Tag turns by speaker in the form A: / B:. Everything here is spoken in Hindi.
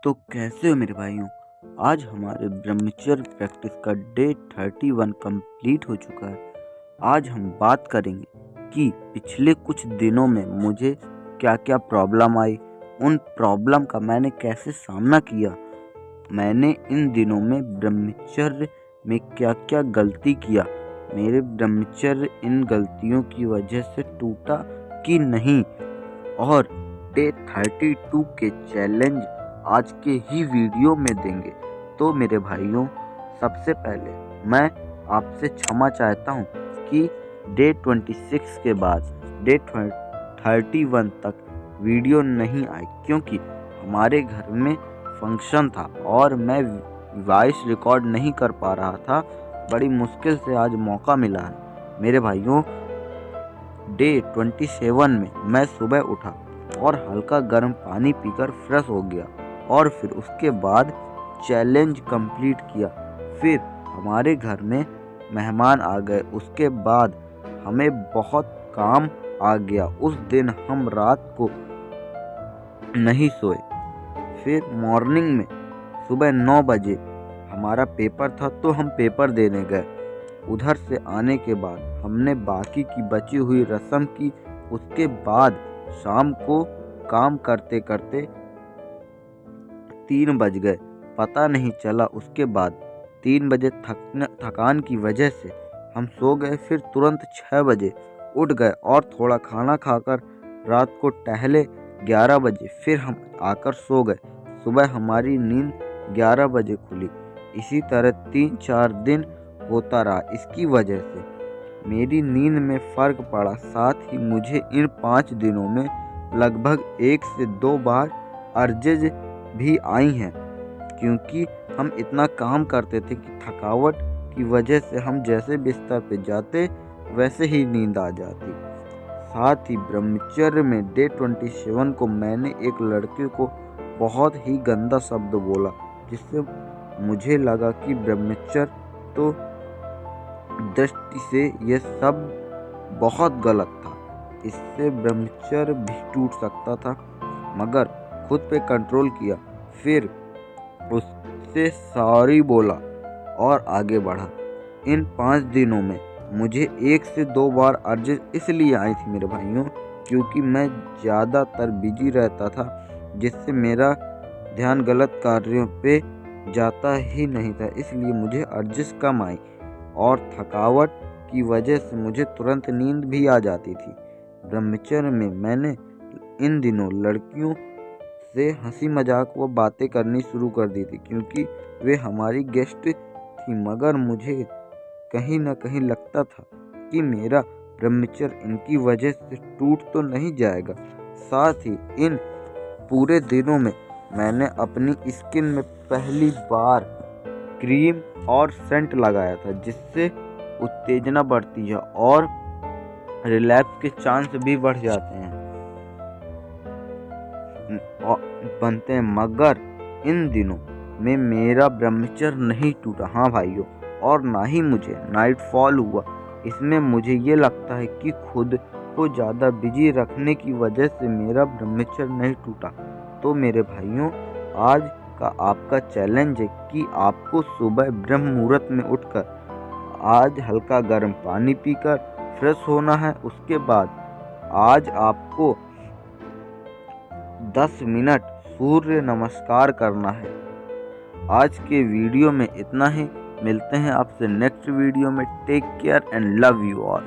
A: तो कैसे हो मेरे भाइयों। आज हमारे ब्रह्मचर्य प्रैक्टिस का डे 31 कंप्लीट हो चुका है। आज हम बात करेंगे कि पिछले कुछ दिनों में मुझे क्या क्या प्रॉब्लम आई, उन प्रॉब्लम का मैंने कैसे सामना किया, मैंने इन दिनों में ब्रह्मचर्य में क्या क्या गलती किया, मेरे ब्रह्मचर्य इन गलतियों की वजह से टूटा कि नहीं, और डे 32 के चैलेंज आज के ही वीडियो में देंगे। तो मेरे भाइयों, सबसे पहले मैं आपसे क्षमा चाहता हूँ कि डे 26 के बाद डे 31 तक वीडियो नहीं आई, क्योंकि हमारे घर में फंक्शन था और मैं वॉइस रिकॉर्ड नहीं कर पा रहा था। बड़ी मुश्किल से आज मौका मिला है मेरे भाइयों। डे 27 में मैं सुबह उठा और हल्का गर्म पानी पीकर फ्रेश हो गया और फिर उसके बाद चैलेंज कंप्लीट किया। फिर हमारे घर में मेहमान आ गए, उसके बाद हमें बहुत काम आ गया। उस दिन हम रात को नहीं सोए। फिर मॉर्निंग में सुबह 9 बजे हमारा पेपर था, तो हम पेपर देने गए। उधर से आने के बाद हमने बाकी की बची हुई रस्म की। उसके बाद शाम को काम करते करते 3 बज गए, पता नहीं चला। उसके बाद 3 बजे थकान की वजह से हम सो गए। फिर तुरंत 6 बजे उठ गए और थोड़ा खाना खाकर रात को टहले 11 बजे। फिर हम आकर सो गए। सुबह हमारी नींद 11 बजे खुली। इसी तरह 3-4 दिन होता रहा। इसकी वजह से मेरी नींद में फ़र्क पड़ा। साथ ही मुझे इन 5 दिनों में लगभग 1 से 2 बार अर्जेज भी आई हैं, क्योंकि हम इतना काम करते थे कि थकावट की वजह से हम जैसे बिस्तर पे जाते वैसे ही नींद आ जाती। साथ ही ब्रह्मचर्य में डे 27 को मैंने एक लड़के को बहुत ही गंदा शब्द बोला, जिससे मुझे लगा कि ब्रह्मचर्य तो दृष्टि से यह सब बहुत गलत था, इससे ब्रह्मचर्य भी टूट सकता था, मगर खुद पे कंट्रोल किया। फिर उससे सॉरी बोला और आगे बढ़ा। इन 5 दिनों में मुझे 1 से 2 बार अर्जेस इसलिए आई थी मेरे भाइयों, क्योंकि मैं ज़्यादातर बिजी रहता था, जिससे मेरा ध्यान गलत कार्यों पे जाता ही नहीं था। इसलिए मुझे अर्जेस कम आई और थकावट की वजह से मुझे तुरंत नींद भी आ जाती थी। ब्रह्मचर्य में मैंने इन दिनों लड़कियों से हंसी मजाक व बातें करनी शुरू कर दी थी, क्योंकि वे हमारी गेस्ट थी, मगर मुझे कहीं ना कहीं लगता था कि मेरा ब्रह्मचर्य इनकी वजह से टूट तो नहीं जाएगा। साथ ही इन पूरे दिनों में मैंने अपनी स्किन में पहली बार क्रीम और सेंट लगाया था, जिससे उत्तेजना बढ़ती है और रिलैप्स के चांस भी बढ़ जाते हैं बनते हैं। मगर इन दिनों में मेरा ब्रह्मचर्य नहीं टूटा, हाँ भाइयों, और ना ही मुझे नाइट फॉल हुआ। इसमें मुझे ये लगता है कि खुद को ज़्यादा बिजी रखने की वजह से मेरा ब्रह्मचर्य नहीं टूटा। तो मेरे भाइयों, आज का आपका चैलेंज है कि आपको सुबह ब्रह्म मुहूर्त में उठकर आज हल्का गर्म पानी पीकर फ्रेश होना है। उसके बाद आज आपको 10 मिनट सूर्य नमस्कार करना है। आज के वीडियो में इतना ही। मिलते हैं आपसे नेक्स्ट वीडियो में। Take care and love you all.